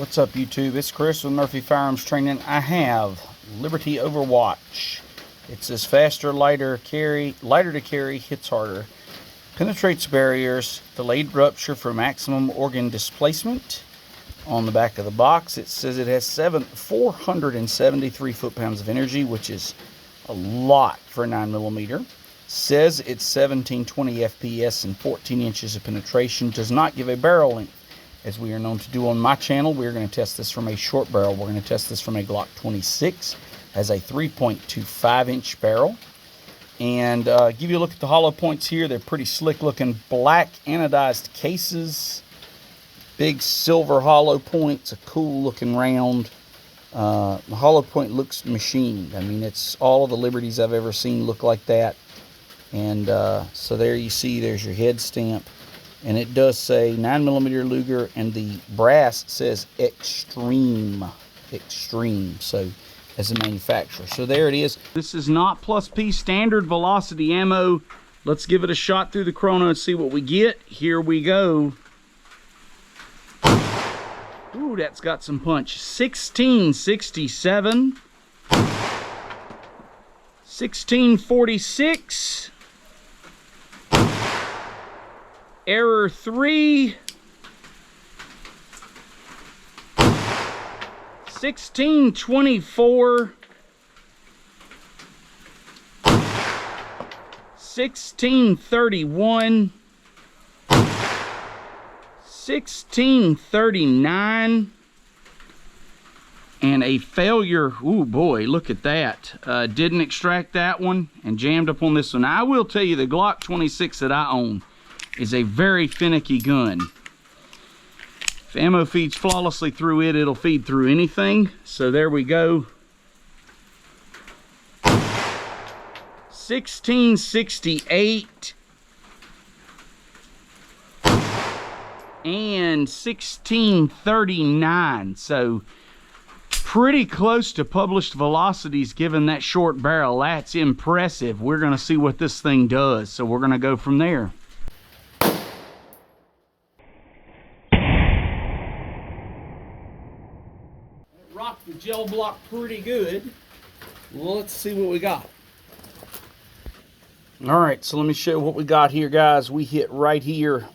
What's up, YouTube? It's Chris with Murphy Firearms Training. I have Liberty Overwatch. It says faster, lighter to carry, hits harder, penetrates barriers, delayed rupture for maximum organ displacement. On the back of the box, it says it has 473 foot-pounds of energy, which is a lot for a 9mm. Says it's 1720 FPS and 14 inches of penetration. Does not give a barrel length. As we are known to do on my channel, we're going to test this from a short barrel. We're going to test this from a Glock 26 as a 3.25-inch barrel. And give you a look at the hollow points here. They're pretty slick looking, black anodized cases. Big silver hollow points, a cool looking round. The hollow point looks machined. I mean, it's all of the Liberties I've ever seen look like that. And so there you see, there's your head stamp. And it does say 9mm Luger, and the brass says Extreme. So, as a manufacturer. So there it is. This is not plus P standard velocity ammo. Let's give it a shot through the chrono and see what we get. Here we go. Ooh, that's got some punch. 1667. 1646. Error 3. 1624. 1631. 1639. And a failure. Ooh boy, look at that. Didn't extract that one and jammed up on this one. Now, I will tell you, the Glock 26 that I own is a very finicky gun. If ammo feeds flawlessly through it, it'll feed through anything. So there we go. 1668 and 1639. So pretty close to published velocities given that short barrel. That's impressive. We're going to see what this thing does. So we're going to go from there. Rocked the gel block pretty good. Well, let's see what we got. Alright, so let me show you what we got here, guys. We hit right here.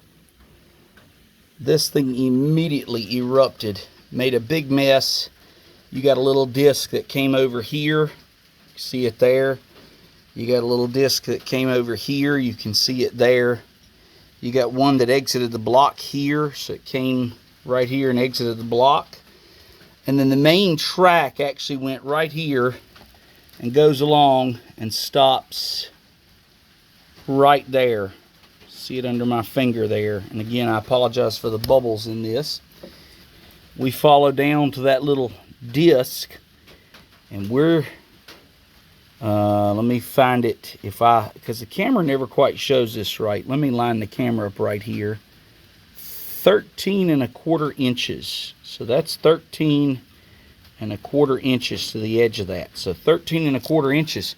This thing immediately erupted. Made a big mess. You got a little disc that came over here. See it there? You got a little disc that came over here. You can see it there. You got one that exited the block here. So it came right here and exited the block. And then the main track actually went right here and goes along and stops right there. See it under my finger there. And again, I apologize for the bubbles in this. We follow down to that little disc, and we're let me find it, because the camera never quite shows this right. Let me line the camera up right here. 13¼ inches. So that's 13¼ inches to the edge of that. So 13¼ inches.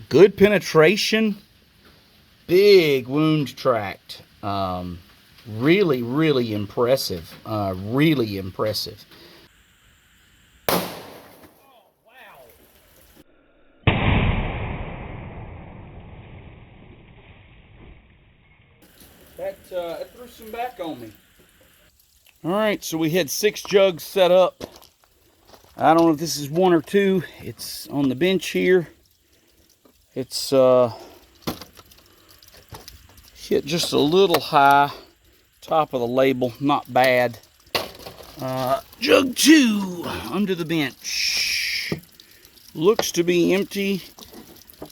Good penetration. Big wound tract. Really, really impressive. Really impressive. Oh, wow. That threw some back on me. Alright, so we had 6 jugs set up. I don't know if this is 1 or 2. It's on the bench here. It's hit just a little high. Top of the label, not bad. Jug 2 under the bench. Looks to be empty.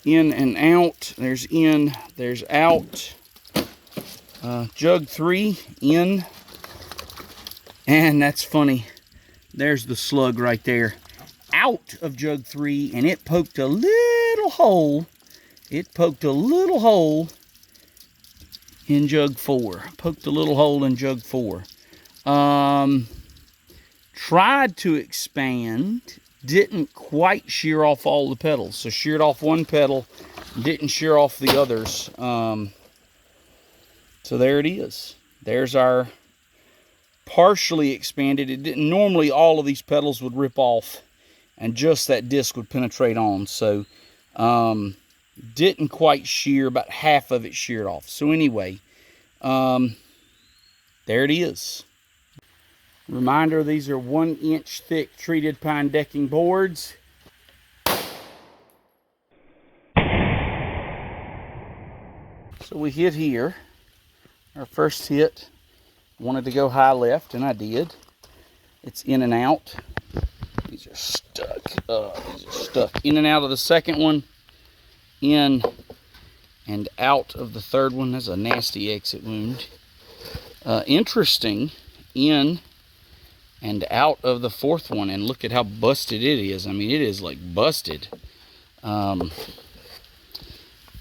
In and out. There's in, there's out. Jug 3 in. And that's funny. There's the slug right there. Out of jug 3, and it poked a little hole. It poked a little hole in jug 4. Poked a little hole in jug 4. Tried to expand. Didn't quite shear off all the petals. So sheared off one petal. Didn't shear off the others. So there it is. There's our partially expanded. It didn't. Normally all of these petals would rip off and just that disc would penetrate on. So didn't quite shear, about half of it sheared off. So anyway, there it is. Reminder, these are 1 inch thick treated pine decking boards. So we hit here. Our first hit, wanted to go high left, and I did. It's in and out. These are stuck. These are stuck. In and out of the second one. In and out of the third one. That's a nasty exit wound. Interesting. In and out of the fourth one. And look at how busted it is. I mean, it is like busted.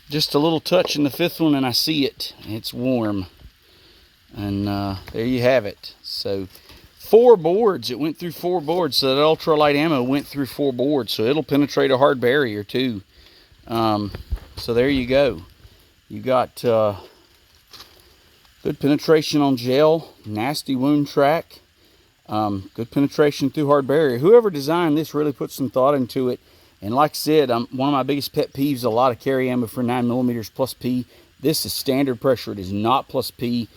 Just a little touch in the fifth one and I see it. It's warm. And there you have it. So 4 boards. It went through 4 boards. So that ultralight ammo went through 4 boards. So it'll penetrate a hard barrier too. So there you go. You got good penetration on gel. Nasty wound track. Good penetration through hard barrier. Whoever designed this really put some thought into it. And like I said, one of my biggest pet peeves, a lot of carry ammo for 9mm plus P. This is standard pressure. It is not plus P.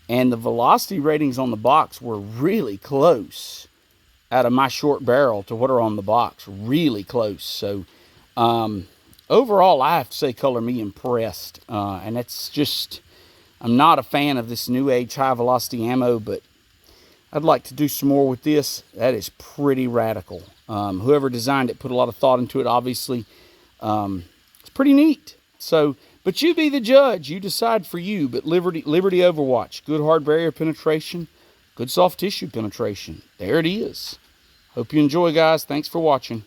And the velocity ratings on the box were really close out of my short barrel to what are on the box. Really close. So overall, I have to say, color me impressed. And it's just, I'm not a fan of this new age high velocity ammo, but I'd like to do some more with this. That is pretty radical. Whoever designed it put a lot of thought into it, obviously. It's pretty neat. So, but you be the judge. You decide for you. But Liberty Overwatch, good hard barrier penetration, good soft tissue penetration. There it is. Hope you enjoy, guys. Thanks for watching.